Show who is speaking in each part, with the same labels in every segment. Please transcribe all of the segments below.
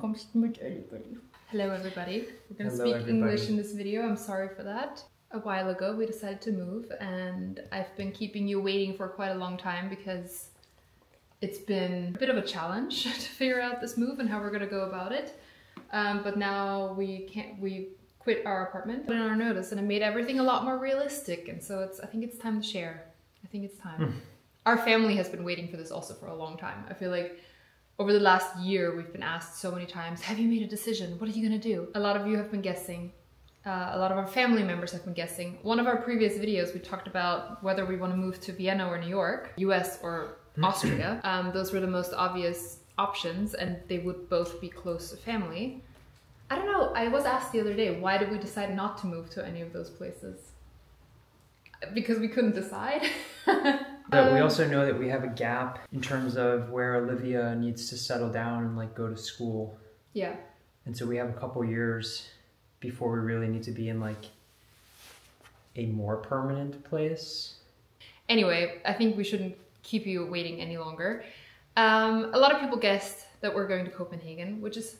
Speaker 1: kommst mit everybody. Hello everybody. We're going to speak English in this video. I'm sorry for that. A while ago we decided to move and I've been keeping you waiting for quite a long time because it's been a bit of a challenge to figure out this move and how we're going to go about it. But now we quit our apartment in our notice and it made everything a lot more realistic, and so I think it's time to share. I think it's time. Our family has been waiting for this also for a long time. I feel like over the last year we've been asked so many times, have you made a decision? What are you gonna do? A lot of you have been guessing. A lot of our family members have been guessing. One of our previous videos we talked about whether we want to move to Vienna or New York, US or Austria. Those were the most obvious options and they would both be close to family. I don't know, I was asked the other day, why did we decide not to move to any of those places? Because we couldn't decide.
Speaker 2: But we also know that we have a gap in terms of where Olivia needs to settle down and like go to school.
Speaker 1: Yeah.
Speaker 2: And so we have a couple years before we really need to be in like a more permanent place. Anyway,
Speaker 1: I think we shouldn't keep you waiting any longer. A lot of people guessed that we're going to Copenhagen, which is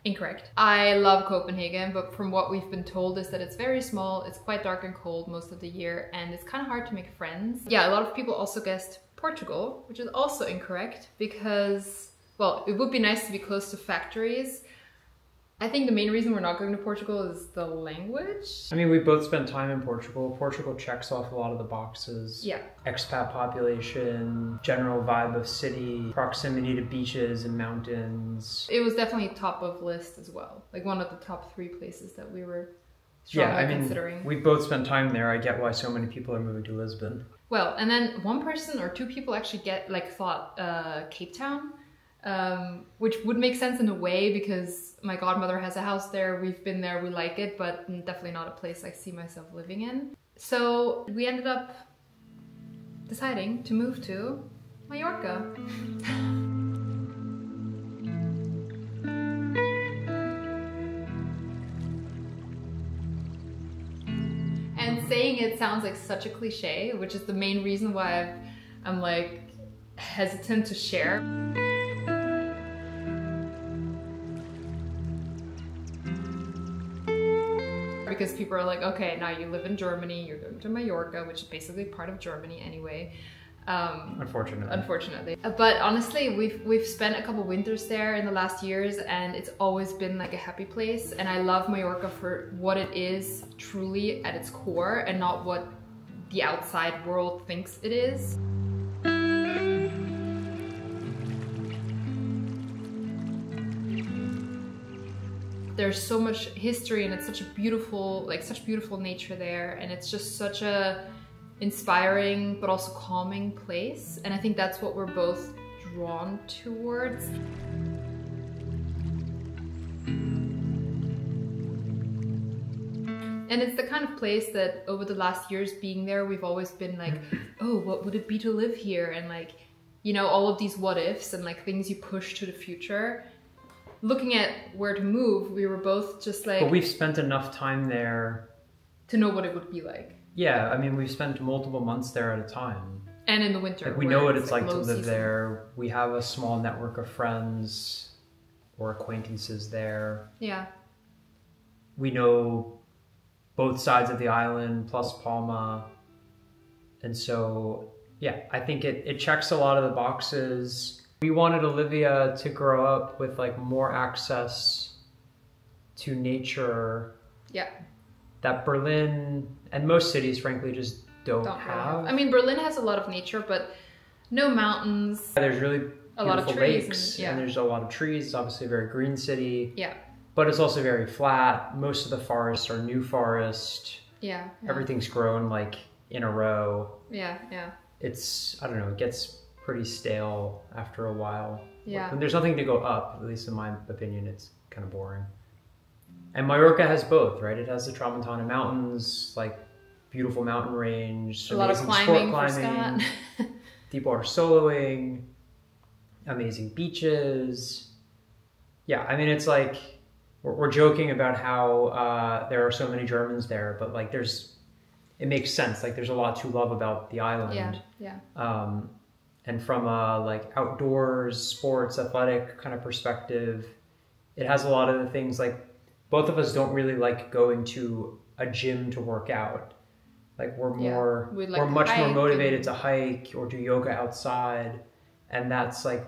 Speaker 1: incorrect. I love Copenhagen, but from what we've been told is that it's very small, it's quite dark and cold most of the year, and it's kind of hard to make friends. Yeah, a lot of people also guessed Portugal, which is also incorrect because, well, it would be nice to be close to factories. I think the main reason we're not going to Portugal is the language.
Speaker 2: I mean, we both spent time in Portugal. Portugal checks off a lot of the boxes.
Speaker 1: Yeah.
Speaker 2: Expat population, general vibe of city, proximity to beaches and mountains.
Speaker 1: It was definitely top of list as well. Like one of the top 3 places that we were strongly considering.
Speaker 2: We both spent time there. I get why so many people are moving to Lisbon.
Speaker 1: Well, and then one person or 2 people actually thought Cape Town. Which would make sense in a way because my godmother has a house there, we've been there, we like it, but definitely not a place I see myself living in. So we ended up deciding to move to Mallorca. And saying it sounds like such a cliche, which is the main reason why I'm like hesitant to share. Because people are like, okay, now you live in Germany, you're going to Mallorca, which is basically part of Germany anyway. Unfortunately. But honestly, we've spent a couple winters there in the last years and it's always been like a happy place. And I love Mallorca for what it is truly at its core and not what the outside world thinks it is. There's so much history and it's such a beautiful, such beautiful nature there, and it's just such a inspiring but also calming place, and I think that's what we're both drawn towards. And it's the kind of place that over the last years being there, we've always been like, oh, what would it be to live here? And like, you know, all of these what ifs and like things you push to the future. Looking at where to move, we were both just like...
Speaker 2: But we've spent enough time there...
Speaker 1: to know what it would be like.
Speaker 2: Yeah, I mean, we've spent multiple months there at a time.
Speaker 1: And in the winter.
Speaker 2: Like, we know what it's like to live there. We have a small network of friends or acquaintances there.
Speaker 1: Yeah.
Speaker 2: We know both sides of the island, plus Palma. And so, yeah, I think it checks a lot of the boxes. We wanted Olivia to grow up with like more access to nature.
Speaker 1: Yeah.
Speaker 2: That Berlin and most cities frankly just don't have.
Speaker 1: I mean, Berlin has a lot of nature, but no mountains.
Speaker 2: There's really
Speaker 1: a lot of trees
Speaker 2: lakes and there's a lot of trees. It's obviously a very green city.
Speaker 1: Yeah.
Speaker 2: But it's also very flat. Most of the forests are new forest.
Speaker 1: Yeah.
Speaker 2: Everything's grown like in a row.
Speaker 1: Yeah, yeah.
Speaker 2: It's, I don't know, it gets pretty stale after a while.
Speaker 1: Yeah.
Speaker 2: When there's nothing to go up, at least in my opinion, it's kind of boring. And Mallorca has both, right? It has the Tramontana Mountains, like beautiful mountain range,
Speaker 1: a lot of climbing,
Speaker 2: deep water soloing, amazing beaches. Yeah, I mean, it's like, we're joking about how there are so many Germans there, but like it makes sense. Like there's a lot to love about the island.
Speaker 1: Yeah, yeah.
Speaker 2: And from a like outdoors, sports, athletic kind of perspective, it has a lot of the things, like both of us don't really like going to a gym to work out. Like we're much more motivated to hike or do yoga outside, and that's like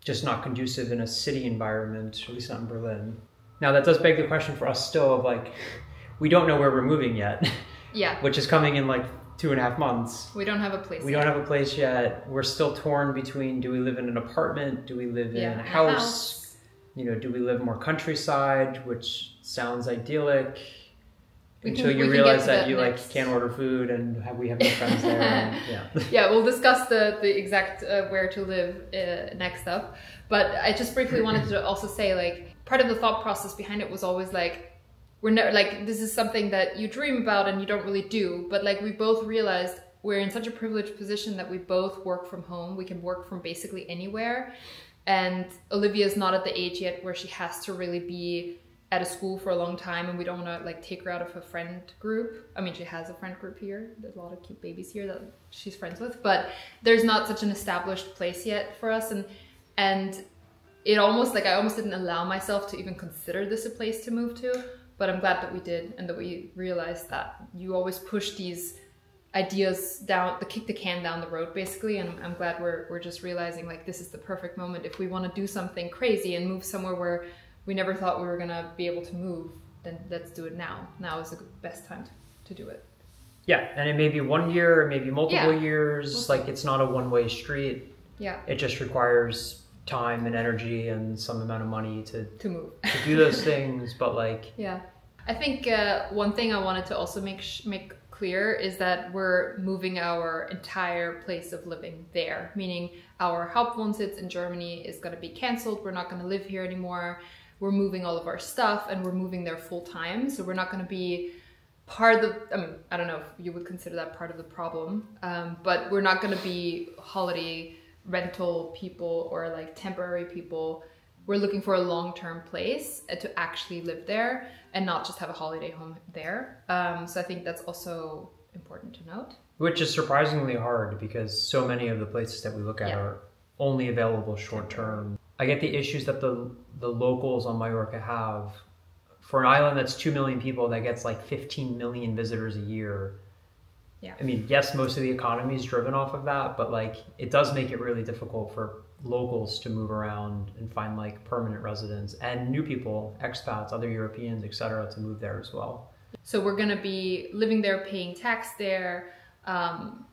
Speaker 2: just not conducive in a city environment, at least not in Berlin. Now that does beg the question for us still of like, we don't know where we're moving yet.
Speaker 1: Yeah.
Speaker 2: Which is coming in like 2.5 months.
Speaker 1: We don't have a place
Speaker 2: We
Speaker 1: yet.
Speaker 2: don't have a place yet. We're still torn between, do we live in an apartment? Do we live in a house? You know, do we live more countryside, which sounds idyllic, until you realize that you like can't order food and we have no friends there. And,
Speaker 1: yeah, we'll discuss the exact where to live next up. But I just briefly wanted to also say, like, part of the thought process behind it was always like, we're never like, this is something that you dream about and you don't really do. But like, we both realized we're in such a privileged position that we both work from home. We can work from basically anywhere. And Olivia's not at the age yet where she has to really be at a school for a long time, and we don't want to like take her out of her friend group. I mean, she has a friend group here. There's a lot of cute babies here that she's friends with, but there's not such an established place yet for us. And it almost like, I almost didn't allow myself to even consider this a place to move to, but I'm glad that we did, and that we realized that you always push these ideas down, kick the can down the road basically. And I'm glad we're just realizing like, this is the perfect moment. If we want to do something crazy and move somewhere where we never thought we were gonna be able to move, then let's do it now. Now is the best time to do it.
Speaker 2: Yeah, and it may be 1 year, it may be multiple years. Like, it's not a one-way street.
Speaker 1: Yeah.
Speaker 2: It just requires time and energy and some amount of money to
Speaker 1: move,
Speaker 2: to do those things. But like,
Speaker 1: yeah, I think one thing I wanted to also make clear is that we're moving our entire place of living there, meaning our Hauptwohnsitz in Germany is going to be canceled. We're not going to live here anymore. We're moving all of our stuff, and we're moving there full time. So we're not going to be part of the, I mean, I don't know if you would consider that part of the problem, but we're not going to be holiday rental people or like temporary people. We're looking for a long-term place to actually live there and not just have a holiday home there. So I think that's also important to note. Which
Speaker 2: is surprisingly hard because so many of the places that we look at are only available short-term. I get the issues that the locals on Mallorca have. For an island that's 2 million people that gets like 15 million visitors a year.
Speaker 1: Yeah.
Speaker 2: I mean, yes, most of the economy is driven off of that, but like it does make it really difficult for locals to move around and find like permanent residents and new people, expats, other Europeans, etc., to move there as well.
Speaker 1: So we're going to be living there, paying tax there,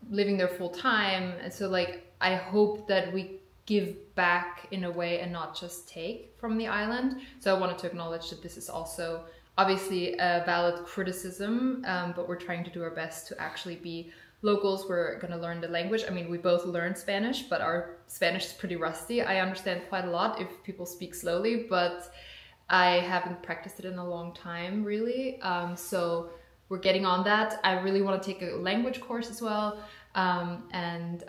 Speaker 1: living there full time. And so like, I hope that we give back in a way and not just take from the island. So I wanted to acknowledge that this is also obviously a valid criticism, but we're trying to do our best to actually be locals. We're going to learn the language. I mean, we both learn Spanish, but our Spanish is pretty rusty. I understand quite a lot if people speak slowly, but I haven't practiced it in a long time, really. So we're getting on that. I really want to take a language course as well. And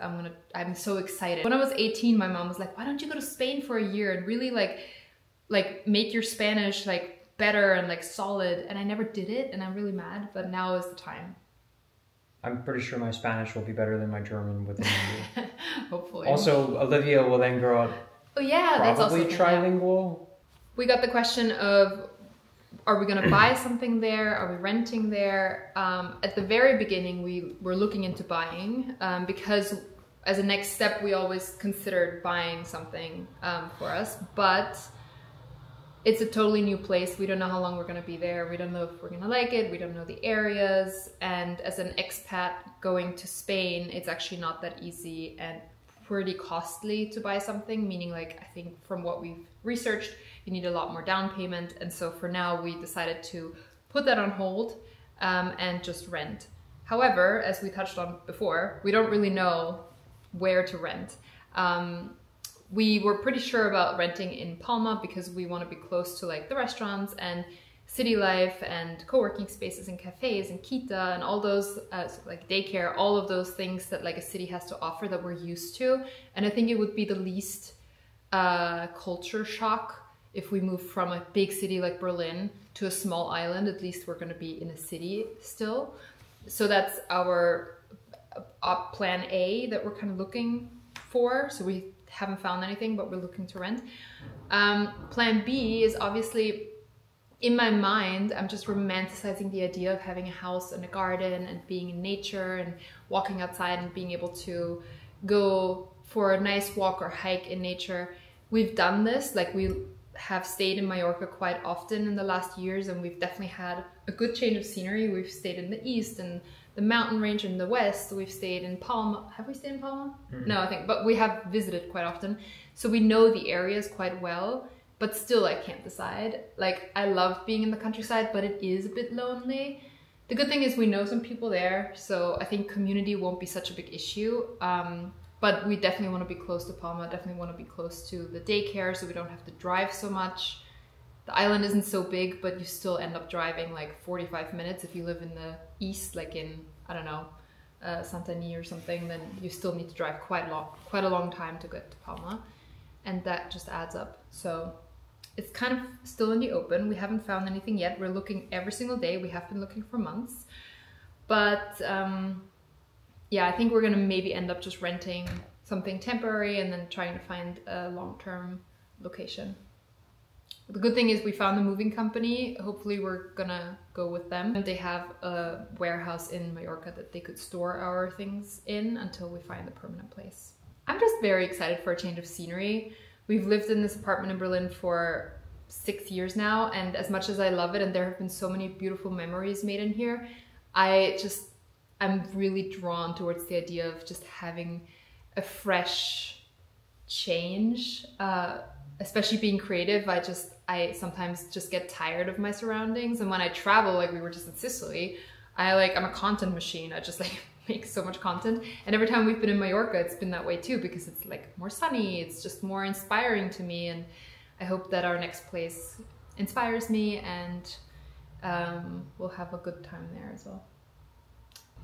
Speaker 1: I'm so excited. When I was 18, my mom was like, why don't you go to Spain for a year and really like make your Spanish like better and like solid? And I never did it, and I'm really mad, but now is the time.
Speaker 2: I'm pretty sure my Spanish will be better than my German within a year.
Speaker 1: Hopefully.
Speaker 2: Also, Olivia will then grow up
Speaker 1: that's also
Speaker 2: trilingual.
Speaker 1: We got the question of, are we going to buy something there? Are we renting there? At the very beginning, we were looking into buying because as a next step, we always considered buying something for us, but it's a totally new place. We don't know how long we're going to be there. We don't know if we're going to like it. We don't know the areas. And as an expat going to Spain, it's actually not that easy and pretty costly to buy something, meaning like, I think from what we've researched, you need a lot more down payment. And so for now, we decided to put that on hold and just rent. However, as we touched on before, we don't really know where to rent. We were pretty sure about renting in Palma because we want to be close to like the restaurants and city life and co-working spaces and cafes and kita and all those like daycare, all of those things that like a city has to offer that we're used to. And I think it would be the least culture shock if we move from a big city like Berlin to a small island. At least we're going to be in a city still. So that's our plan A that we're kind of looking for. So we haven't found anything, but we're looking to rent. Plan B is obviously, in my mind, I'm just romanticizing the idea of having a house and a garden and being in nature and walking outside and being able to go for a nice walk or hike in nature. We've done this, like we have stayed in Mallorca quite often in the last years, and we've definitely had a good change of scenery. We've stayed in the east and the mountain range in the west. We've stayed in Palma. Have we stayed in Palma? No, I think, but we have visited quite often. So we know the areas quite well. But still, I can't decide. Like, I love being in the countryside, but it is a bit lonely. The good thing is we know some people there, so I think community won't be such a big issue. But we definitely want to be close to Palma, definitely want to be close to the daycare, so we don't have to drive so much. The island isn't so big, but you still end up driving like 45 minutes. If you live in the east, like in, I don't know, Santani or something, then you still need to drive quite a long time to get to Palma. And that just adds up. So it's kind of still in the open. We haven't found anything yet. We're looking every single day. We have been looking for months. But yeah, I think we're gonna maybe end up just renting something temporary and then trying to find a long-term location. The good thing is we found a moving company. Hopefully we're gonna go with them. They have a warehouse in Mallorca that they could store our things in until we find a permanent place. I'm just very excited for a change of scenery. We've lived in this apartment in Berlin for 6 years now, and as much as I love it and there have been so many beautiful memories made in here, I'm really drawn towards the idea of just having a fresh change, especially being creative. I sometimes just get tired of my surroundings, and when I travel, like we were just in Sicily, I'm a content machine. I just like make so much content, and every time we've been in Mallorca, it's been that way too, because it's like more sunny, it's just more inspiring to me, and I hope that our next place inspires me, and we'll have a good time there as well.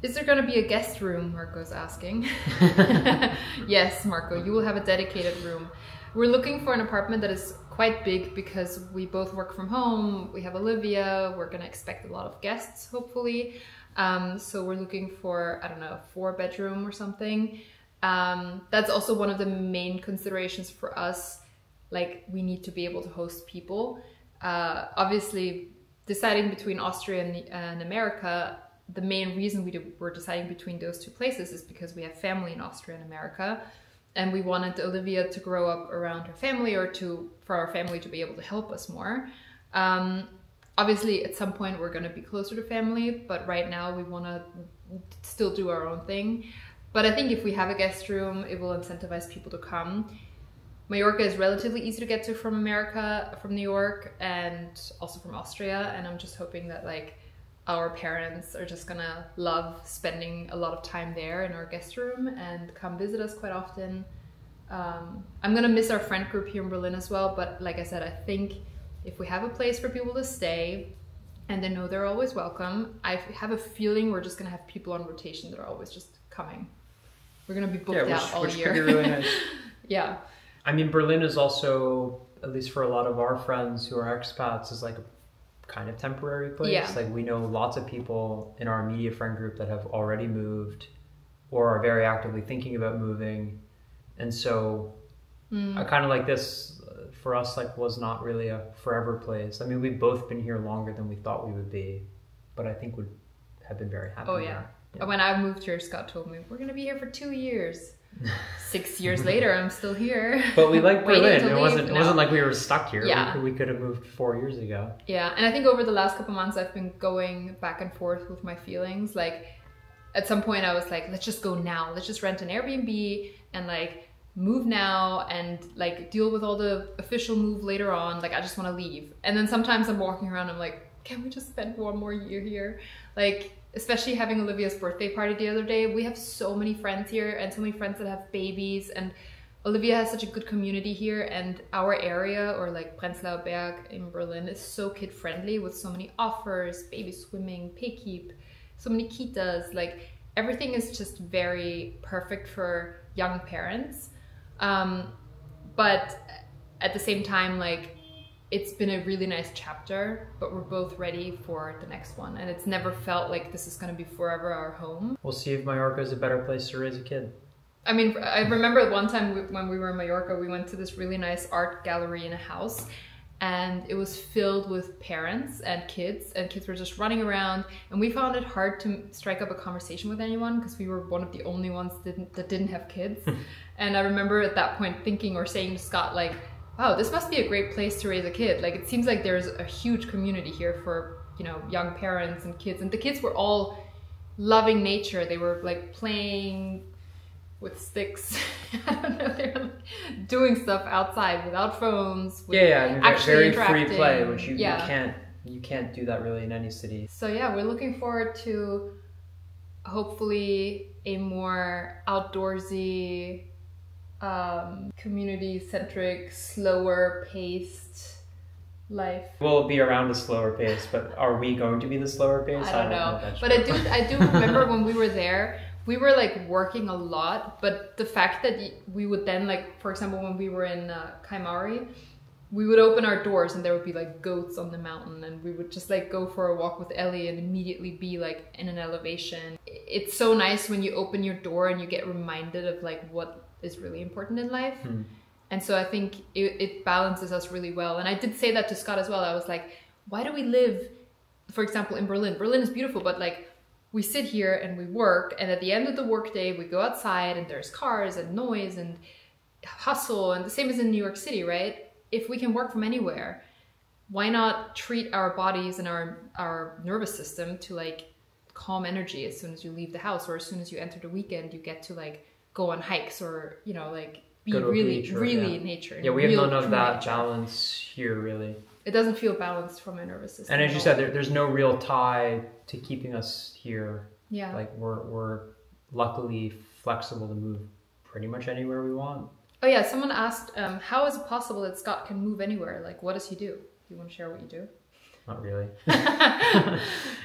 Speaker 1: Is there going to be a guest room? Marco's asking. Yes, Marco, you will have a dedicated room. We're looking for an apartment that is quite big because we both work from home. We have Olivia. We're going to expect a lot of guests, hopefully. So we're looking for, I don't know, a 4-bedroom or something. That's also one of the main considerations for us. Like, we need to be able to host people. Obviously, deciding between Austria and America, the main reason we're deciding between those two places is because we have family in Austria and America, and we wanted Olivia to grow up around her family, or for our family to be able to help us more. Obviously, at some point we're going to be closer to family, but right now we want to still do our own thing. But I think if we have a guest room, it will incentivize people to come. Mallorca is relatively easy to get to from America, from New York, and also from Austria, and I'm just hoping that like our parents are just gonna love spending a lot of time there in our guest room and come visit us quite often. I'm gonna miss our friend group here in Berlin as well, but like I said, I think if we have a place for people to stay and they know they're always welcome, I have a feeling we're just gonna have people on rotation that are always just coming. We're gonna be booked out all year.
Speaker 2: Could be really nice.
Speaker 1: Yeah.
Speaker 2: I mean, Berlin is also, at least for a lot of our friends who are expats, is like a kind of temporary place. Yeah. Like, we know lots of people in our immediate friend group that have already moved or are very actively thinking about moving. And so I kind of like this, for us, like, was not really a forever place. I mean, we've both been here longer than we thought we would be, but I think would have been very happy.
Speaker 1: Oh yeah. When I moved here, Scott told me, we're going to be here for 2 years. 6 years later, I'm still here.
Speaker 2: But we like Berlin. It wasn't like we were stuck here. Yeah. We could have moved 4 years ago.
Speaker 1: Yeah, and I think over the last couple months, I've been going back and forth with my feelings. Like, at some point I was like, let's just go now. Let's just rent an Airbnb and like move now and like deal with all the official move later on. Like, I just want to leave. And then sometimes I'm walking around, I'm like, can we just spend 1 more year here? Like, especially having Olivia's birthday party the other day, we have so many friends here and so many friends that have babies, and Olivia has such a good community here, and our area, or like Prenzlauer Berg in Berlin, is so kid friendly with so many offers, baby swimming, paykeep, so many kitas, like everything is just very perfect for young parents. But at the same time, like, it's been a really nice chapter, but we're both ready for the next one. And it's never felt like this is going to be forever our home.
Speaker 2: We'll see if Mallorca is a better place to raise a kid.
Speaker 1: I mean, I remember one time when we were in Mallorca, we went to this really nice art gallery in a house, and it was filled with parents and kids were just running around, and we found it hard to strike up a conversation with anyone because we were one of the only ones that didn't have kids. And I remember at that point thinking or saying to Scott, like, wow, this must be a great place to raise a kid. Like, it seems like there's a huge community here for, you know, young parents and kids. And the kids were all loving nature. They were like playing with sticks. I don't know, they were like doing stuff outside without phones. With
Speaker 2: I mean, actually very free play, which you can't do that really in any city.
Speaker 1: So yeah, we're looking forward to hopefully a more outdoorsy, community-centric, slower paced life.
Speaker 2: We'll be around a slower pace, but are we going to be the slower pace?
Speaker 1: I don't know. But I do remember when we were there, we were like working a lot, but the fact that we would then, like, for example, when we were in Kaimari, we would open our doors and there would be like goats on the mountain, and we would just like go for a walk with Ellie and immediately be like in an elevation. It's so nice when you open your door and you get reminded of like what is really important in life. And so I think it balances us really well. And I did say that to Scott as well. I was like, why do we live, for example, in Berlin? Berlin is beautiful, but like we sit here and we work, and at the end of the workday, we go outside and there's cars and noise and hustle, and the same as in New York City, right? If we can work from anywhere, why not treat our bodies and our nervous system to like calm energy as soon as you leave the house, or as soon as you enter the weekend, you get to like go on hikes, or, you know, like be really in nature.
Speaker 2: Yeah, we have none of that balance here, really.
Speaker 1: It doesn't feel balanced from my nervous system.
Speaker 2: And as you said, there's no real tie to keeping us here.
Speaker 1: Yeah.
Speaker 2: Like we're luckily flexible to move pretty much anywhere we want.
Speaker 1: Oh yeah, someone asked, how is it possible that Scott can move anywhere? Like, what does he do? Do you want to share what you do?
Speaker 2: Not really.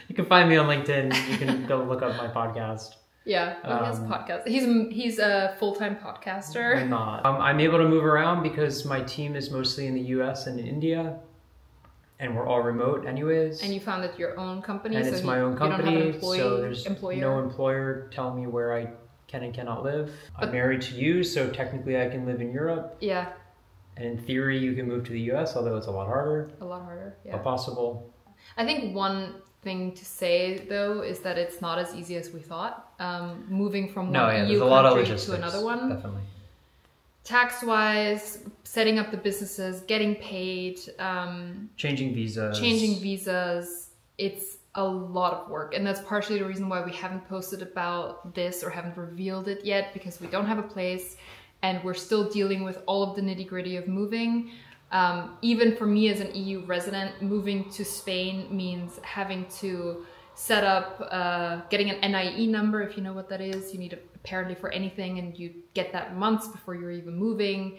Speaker 2: You can find me on LinkedIn. You can go look up my podcast.
Speaker 1: Yeah, he has a podcast. He's a full-time podcaster.
Speaker 2: I'm not. I'm able to move around because my team is mostly in the US and in India, and we're all remote anyways.
Speaker 1: And you founded your own company,
Speaker 2: and
Speaker 1: so
Speaker 2: it's my own company,
Speaker 1: you don't have an
Speaker 2: so there's
Speaker 1: employer.
Speaker 2: No employer telling me where I can and cannot live. I'm married to you, so technically I can live in Europe.
Speaker 1: Yeah.
Speaker 2: And in theory, you can move to the US, although it's a lot harder.
Speaker 1: A lot harder, yeah.
Speaker 2: But possible.
Speaker 1: I think one thing to say, though, is that it's not as easy as we thought. Moving from one EU country to another one.
Speaker 2: Definitely.
Speaker 1: Tax-wise, setting up the businesses, getting paid.
Speaker 2: Changing
Speaker 1: visas. It's a lot of work. And that's partially the reason why we haven't posted about this or haven't revealed it yet, because we don't have a place and we're still dealing with all of the nitty-gritty of moving. Even for me as an EU resident, moving to Spain means having to set up, getting an NIE number, if you know what that is. You need it apparently for anything, and you get that months before you're even moving.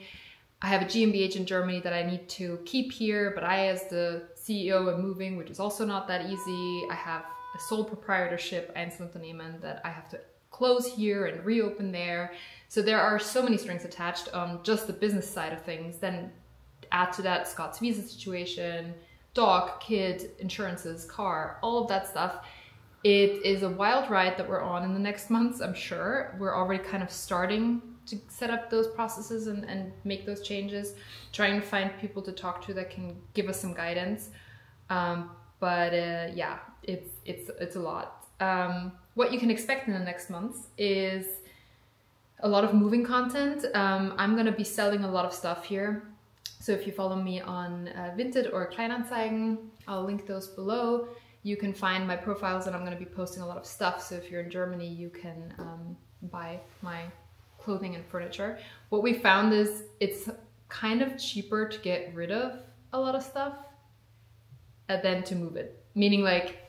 Speaker 1: I have a GmbH in Germany that I need to keep here, but I, as the CEO, am moving, which is also not that easy. I have a sole proprietorship, Einzelunternehmen, that I have to close here and reopen there. So there are so many strings attached on just the business side of things. Then add to that Scott's visa situation, dog, kid, insurances, car, all of that stuff. It is a wild ride that we're on in the next months, I'm sure. We're already kind of starting to set up those processes and make those changes, trying to find people to talk to that can give us some guidance. Yeah, it's a lot. What you can expect in the next months is a lot of moving content. I'm gonna be selling a lot of stuff here. So if you follow me on Vinted or Kleinanzeigen, I'll link those below. You can find my profiles, and I'm going to be posting a lot of stuff. So if you're in Germany, you can buy my clothing and furniture. What we found is it's kind of cheaper to get rid of a lot of stuff than to move it. Meaning like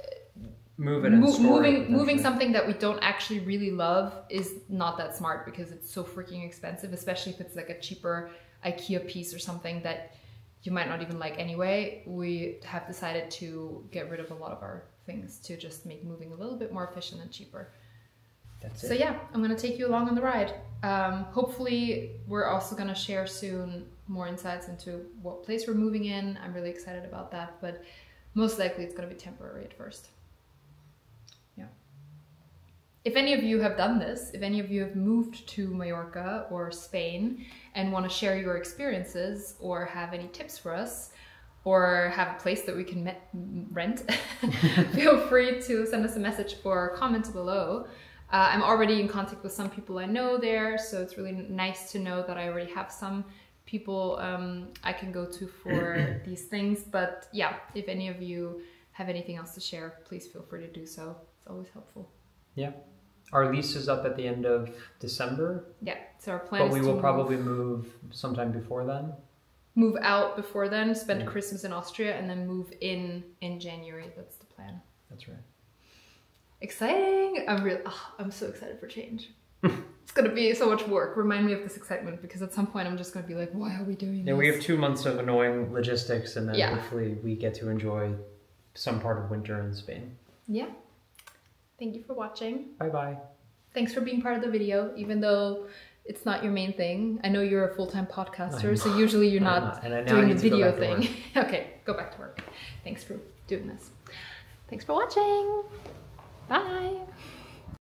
Speaker 1: moving something that we don't actually really love is not that smart, because it's so freaking expensive, especially if it's like a cheaper IKEA piece or something that you might not even like anyway. We have decided to get rid of a lot of our things to just make moving a little bit more efficient and cheaper.
Speaker 2: That's it.
Speaker 1: So yeah, I'm gonna take you along on the ride. Hopefully we're also gonna share soon more insights into what place we're moving in. I'm really excited about that, but most likely it's gonna be temporary at first. Yeah. if any of you have done this, if any of you have moved to Mallorca or Spain and want to share your experiences or have any tips for us or have a place that we can rent, feel free to send us a message or comment below. I'm already in contact with some people I know there, so it's really nice to know that I already have some people I can go to for these things. But yeah, if any of you have anything else to share, please feel free to do so. It's always helpful.
Speaker 2: Yeah. Our lease is up at the end of December.
Speaker 1: Yeah, so our plan is
Speaker 2: to But we will probably move sometime before then.
Speaker 1: Move out before then, spend Christmas in Austria, and then move in January. That's the plan.
Speaker 2: That's right.
Speaker 1: Exciting! I'm so excited for change. It's gonna be so much work. Remind me of this excitement, because at some point I'm just gonna be like, why are we doing this?
Speaker 2: Yeah, we have 2 months of annoying logistics, and then hopefully we get to enjoy some part of winter in Spain.
Speaker 1: Yeah. Thank you for watching.
Speaker 2: Bye-bye.
Speaker 1: Thanks for being part of the video, even though it's not your main thing. I know you're a full-time podcaster, so usually you're not doing the video thing. Okay, go back to work. Thanks for doing this. Thanks for watching. Bye.